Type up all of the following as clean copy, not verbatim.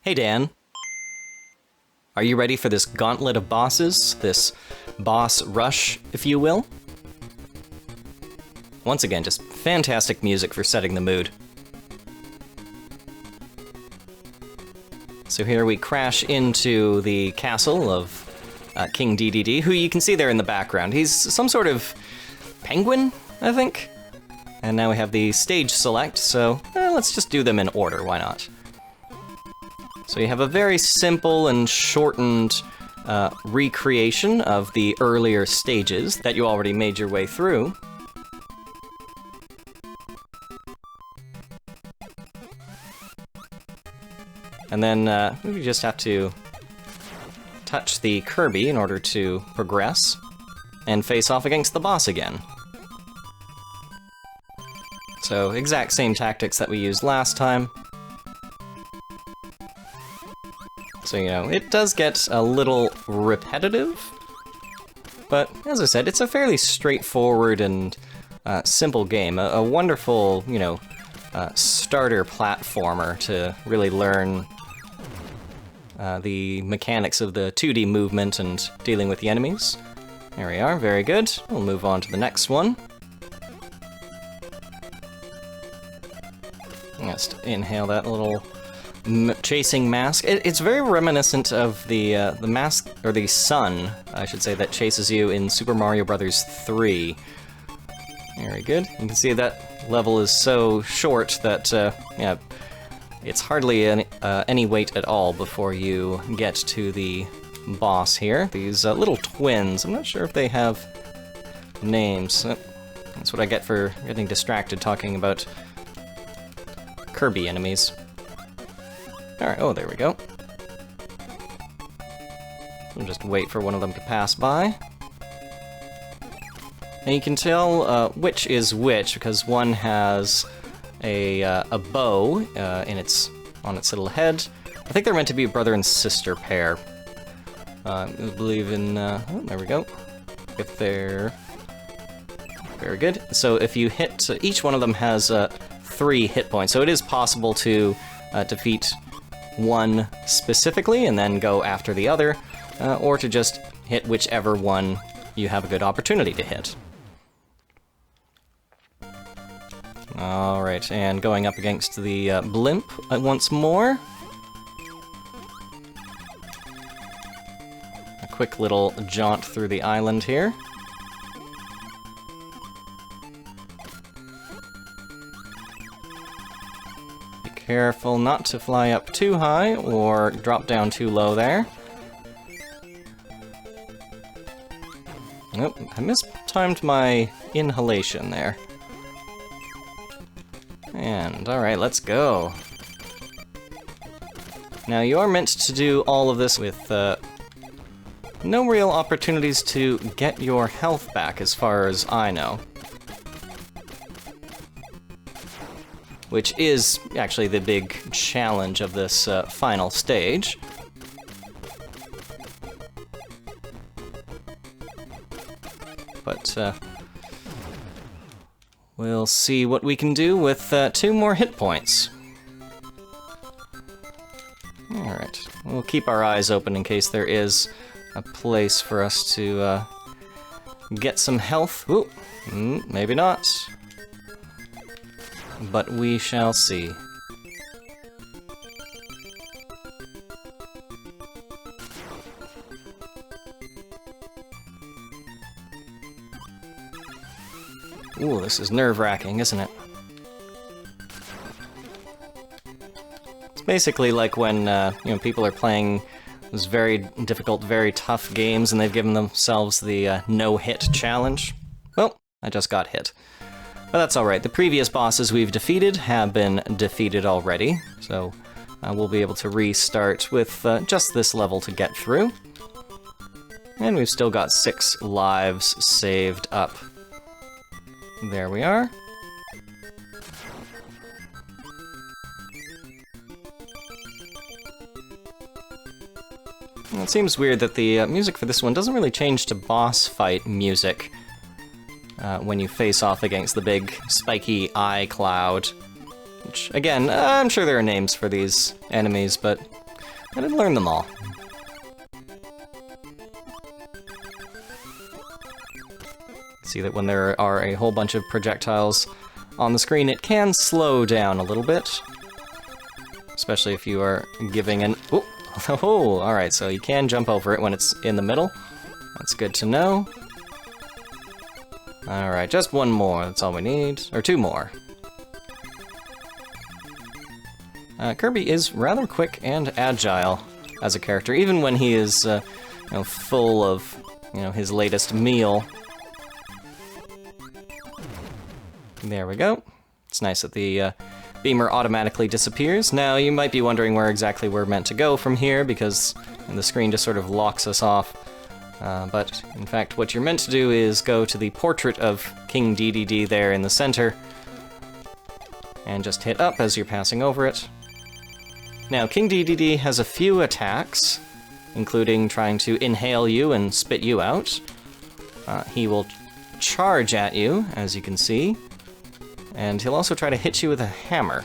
Hey Dan, are you ready for this gauntlet of bosses? This boss rush, if you will? Once again, just fantastic music for setting the mood. So here we crash into the castle of King DeDeDe, who you can see there in the background. He's some sort of penguin, I think? And now we have the stage select, so let's just do them in order, why not? So you have a very simple and shortened recreation of the earlier stages that you already made your way through. And then we just have to touch the Kirby in order to progress and face off against the boss again. So exact same tactics that we used last time. So, you know, it does get a little repetitive, but as I said, it's a fairly straightforward and simple game. A wonderful, you know, starter platformer to really learn the mechanics of the 2D movement and dealing with the enemies. There we are, very good. We'll move on to the next one. Just inhale that little chasing mask. It's very reminiscent of the mask, or the sun, I should say, that chases you in Super Mario Bros. 3. Very good. You can see that level is so short that, yeah, it's hardly any wait at all before you get to the boss here. These little twins, I'm not sure if they have names. That's what I get for getting distracted talking about Kirby enemies. Alright, oh, there we go. We'll just wait for one of them to pass by. And you can tell which is which, because one has a bow on its little head. I think they're meant to be a brother and sister pair. I believe in... oh, there we go. If they're... Very good. So if you hit... each one of them has 3 hit points, so it is possible to defeat one specifically and then go after the other, or to just hit whichever one you have a good opportunity to hit. Alright, and going up against the blimp once more. A quick little jaunt through the island here. Careful not to fly up too high or drop down too low there. Nope, I mistimed my inhalation there. And, alright, let's go. Now, you are meant to do all of this with no real opportunities to get your health back, as far as I know. Which is actually the big challenge of this final stage. But we'll see what we can do with 2 more hit points. Alright, we'll keep our eyes open in case there is a place for us to get some health. Ooh, maybe not. But we shall see. Ooh, this is nerve-wracking, isn't it? It's basically like when, you know, people are playing those very difficult, very tough games and they've given themselves the no-hit challenge. Well, I just got hit. But that's alright, the previous bosses we've defeated have been defeated already, so we'll be able to restart with just this level to get through. And we've still got 6 lives saved up. There we are. Well, it seems weird that the music for this one doesn't really change to boss fight music. When you face off against the big spiky eye cloud. Which, again, I'm sure there are names for these enemies, but I didn't learn them all. See that when there are a whole bunch of projectiles on the screen, it can slow down a little bit. Especially if you are giving an... Oh, alright, so you can jump over it when it's in the middle. That's good to know. Alright, just one more, that's all we need. Or two more. Kirby is rather quick and agile as a character, even when he is full of his latest meal. There we go. It's nice that the beamer automatically disappears. Now, you might be wondering where exactly we're meant to go from here, because the screen just sort of locks us off. But, in fact, what you're meant to do is go to the portrait of King DeDeDe there in the center, and just hit up as you're passing over it. Now, King DeDeDe has a few attacks, including trying to inhale you and spit you out. He will charge at you, as you can see, and he'll also try to hit you with a hammer.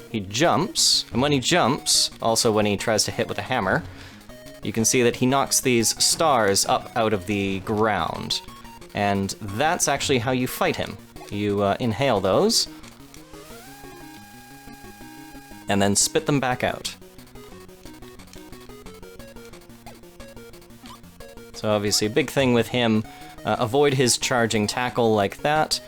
He jumps, and when he jumps, also when he tries to hit with a hammer, you can see that he knocks these stars up out of the ground. And that's actually how you fight him. You inhale those, and then spit them back out. So obviously a big thing with him, avoid his charging tackle like that.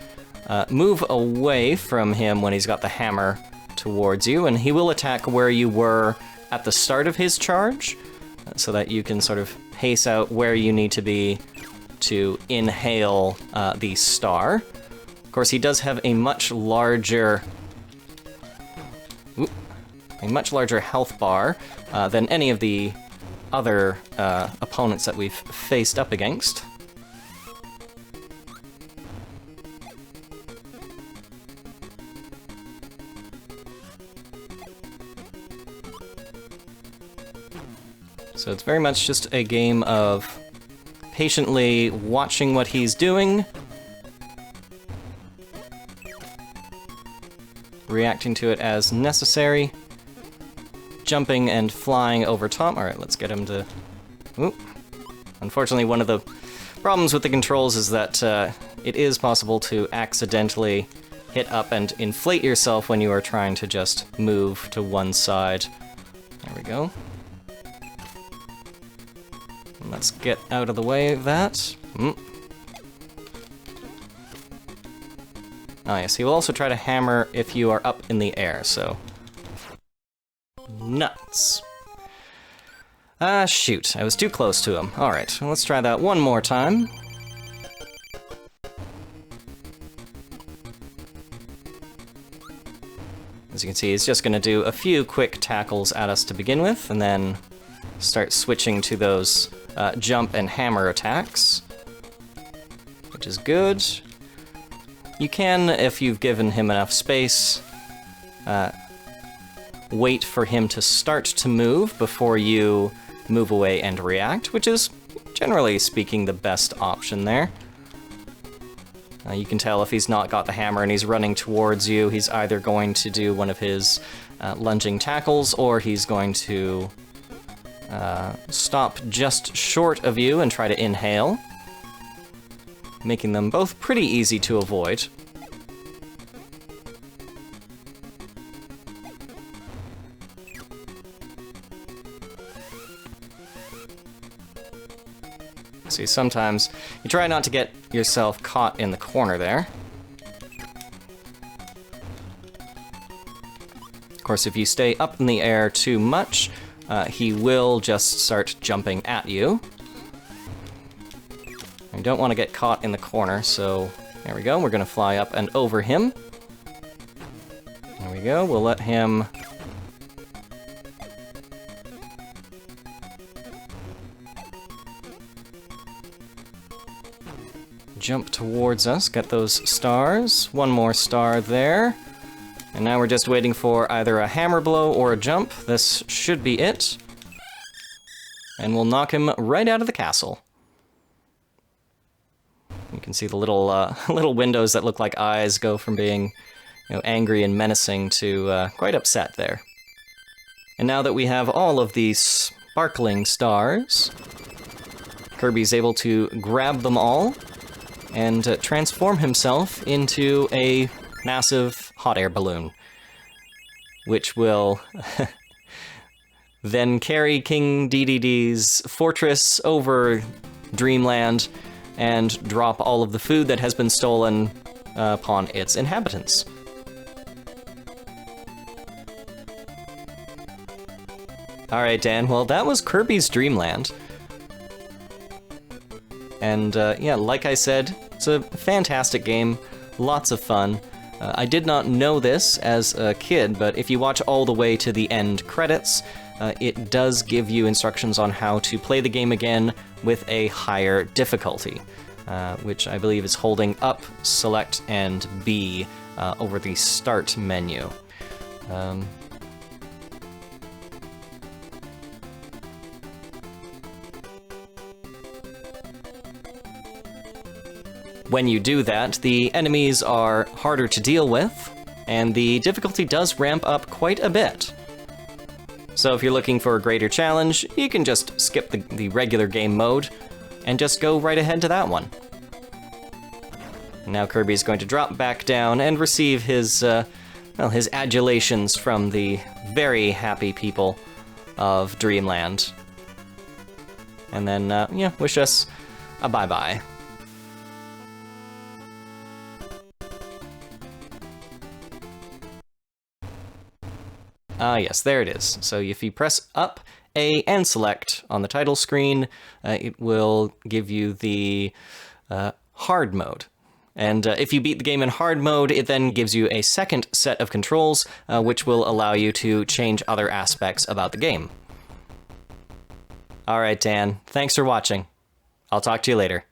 Move away from him when he's got the hammer towards you, and he will attack where you were at the start of his charge, so that you can sort of pace out where you need to be to inhale the star. Of course, he does have a much larger health bar than any of the other opponents that we've faced up against. So it's very much just a game of patiently watching what he's doing, reacting to it as necessary, jumping and flying over top. Alright, let's get him to... Oop. Unfortunately, one of the problems with the controls is that it is possible to accidentally hit up and inflate yourself when you are trying to just move to one side. There we go. Let's get out of the way of that. Oh yes, he will also try to hammer if you are up in the air, so... Nuts. Ah, shoot, I was too close to him. Alright, well, let's try that one more time. As you can see, he's just going to do a few quick tackles at us to begin with, and then start switching to those jump and hammer attacks, which is good. You can, if you've given him enough space, wait for him to start to move before you move away and react, which is, generally speaking, the best option there. You can tell if he's not got the hammer and he's running towards you, he's either going to do one of his lunging tackles, or he's going to stop just short of you and try to inhale, making them both pretty easy to avoid. See, sometimes you try not to get yourself caught in the corner there. Of course, if you stay up in the air too much, he will just start jumping at you. You don't want to get caught in the corner, so there we go. We're going to fly up and over him. There we go. We'll let him... jump towards us, get those stars. One more star there. And now we're just waiting for either a hammer blow or a jump. This should be it. And we'll knock him right out of the castle. You can see the little little windows that look like eyes go from being angry and menacing to quite upset there. And now that we have all of these sparkling stars, Kirby's able to grab them all and transform himself into a massive hot air balloon, which will then carry King DeDeDe's fortress over Dreamland and drop all of the food that has been stolen upon its inhabitants. Alright, Dan, well, that was Kirby's Dream Land. And yeah, like I said, it's a fantastic game, lots of fun. I did not know this as a kid, but if you watch all the way to the end credits, it does give you instructions on how to play the game again with a higher difficulty, which I believe is holding up, select, and B over the start menu. When you do that, the enemies are harder to deal with, and the difficulty does ramp up quite a bit. So if you're looking for a greater challenge, you can just skip the regular game mode and just go right ahead to that one. Now Kirby's going to drop back down and receive his, well, his adulations from the very happy people of Dreamland. And then, yeah, wish us a bye-bye. Ah, yes, there it is. So if you press up, A, and select on the title screen, it will give you the hard mode. And if you beat the game in hard mode, it then gives you a second set of controls, which will allow you to change other aspects about the game. Alright, Dan, thanks for watching. I'll talk to you later.